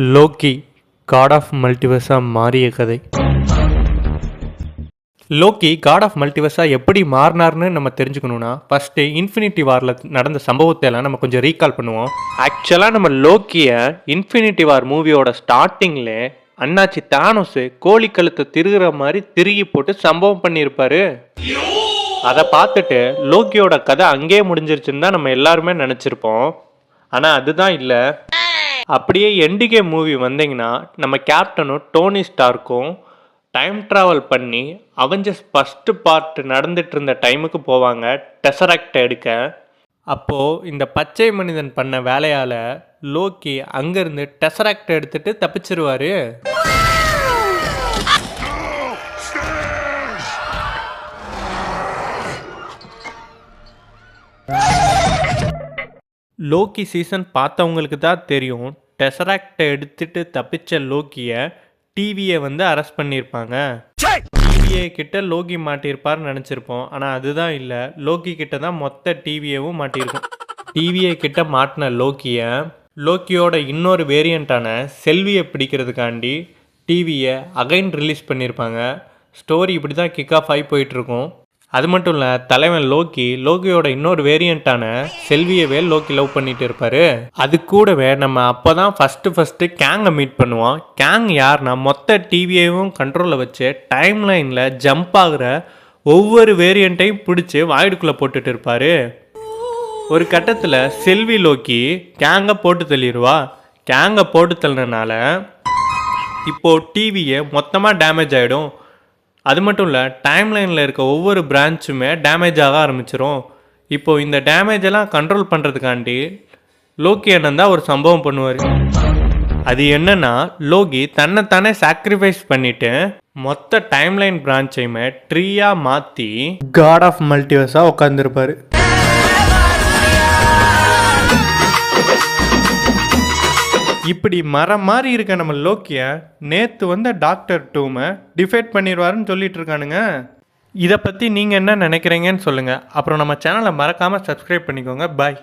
Loki God of மல்டிவர்ஸாக மாறிய கதை. Loki God of மல்டிவர்ஸாக எப்படி மாறினார்னு நம்ம தெரிஞ்சுக்கணுன்னா ஃபஸ்ட்டு இன்ஃபினிட்டி வாரில் நடந்த சம்பவத்தை எல்லாம் நம்ம கொஞ்சம் ரீகால் பண்ணுவோம். ஆக்சுவலாக நம்ம லோக்கியை இன்ஃபினிட்டி வார் மூவியோட ஸ்டார்டிங்கில் அண்ணாச்சி தானோஸ் கோழி கழுத்தை திருகிற மாதிரி திருகி போட்டு சம்பவம் பண்ணியிருப்பாரு. அதை பார்த்துட்டு லோக்கியோட கதை அங்கேயே முடிஞ்சிருச்சுன்னு தான் நம்ம எல்லாருமே நினச்சிருப்போம். ஆனால் அதுதான் இல்லை. அப்படியே எண்டிகே மூவி வந்தீங்கன்னா நம்ம கேப்டனும் டோனி ஸ்டார்க்கும் டைம் ட்ராவல் பண்ணி அவெஞ்சர்ஸ் ஃபஸ்ட்டு பார்ட் நடந்துட்டு இருந்த டைமுக்கு போவாங்க டெசராக்ட் எடுக்க. அப்போது இந்த பச்சை மனிதன் பண்ண வேலையால் லோக்கி அங்கேருந்து டெசராக்ட் எடுத்துட்டு தப்பிச்சிருவார். லோக்கி சீசன் பார்த்தவங்களுக்கு தான் தெரியும், டெசராக்டை எடுத்துட்டு தப்பிச்ச லோக்கியை டிவியை வந்து அரெஸ்ட் பண்ணியிருப்பாங்க. டிவியை கிட்ட லோக்கி மாட்டியிருப்பார்னு நினச்சிருப்போம். ஆனால் அதுதான் இல்லை, லோக்கி கிட்ட தான் மொத்த டிவியவும் மாட்டியிருக்கும். டிவியை கிட்ட மாட்டின லோக்கியோட இன்னொரு வேரியண்ட்டான செல்வியை பிடிக்கிறதுக்காண்டி டிவியை அகைன் ரிலீஸ் பண்ணியிருப்பாங்க. ஸ்டோரி இப்படி தான் கிக் ஆஃப் ஆகி போயிட்டுருக்கும். அது மட்டும் இல்லை, தலைவன் லோக்கியோட இன்னொரு வேரியண்ட்டான செல்வியவே லோக்கி லவ் பண்ணிட்டு இருப்பாரு. அது கூடவே நம்ம அப்போ தான் ஃபஸ்ட்டு கேங்கை மீட் பண்ணுவோம். கேங் யார்னா மொத்த டிவியையும் கண்ட்ரோலில் வச்சு டைம் லைனில் ஜம்ப் ஆகிற ஒவ்வொரு வேரியண்ட்டையும் பிடிச்சி வாய்டுக்குள்ளே போட்டுட்டு இருப்பார். ஒரு கட்டத்தில் செல்வி லோக்கி கேங்கை போட்டு தள்ளிடுவா. கேங்கை போட்டு தள்ளினால இப்போது டிவியை மொத்தமாக டேமேஜ் ஆகிடும். அது மட்டும் இல்லை, டைம் லைனில் இருக்க ஒவ்வொரு பிரான்ச்சுமே டேமேஜ் ஆக ஆரம்பிச்சிடும். இப்போது இந்த டேமேஜெல்லாம் கண்ட்ரோல் பண்ணுறதுக்காண்டி லோக்கி அண்ணன் தான் ஒரு சம்பவம் பண்ணுவார். அது என்னன்னா, லோக்கி தன்னைத்தானே சாக்ரிஃபைஸ் பண்ணிவிட்டு மொத்த டைம் லைன் பிரான்ச்சையுமே ட்ரீயாக மாற்றி காட் ஆஃப் மல்டிவர்ஸாக உட்காந்துருப்பார். இப்படி மரம் மாதிரி இருக்க நம்ம லோக்கியை நேற்று வந்த டாக்டர் டூமை டிஃபைட் பண்ணிடுவாருன்னு சொல்லிட்டு இருக்கானுங்க. இதை பற்றி நீங்கள் என்ன நினைக்கிறீங்கன்னு சொல்லுங்கள். அப்புறம் நம்ம சேனலை மறக்காமல் சப்ஸ்கிரைப் பண்ணிக்கோங்க. பாய்.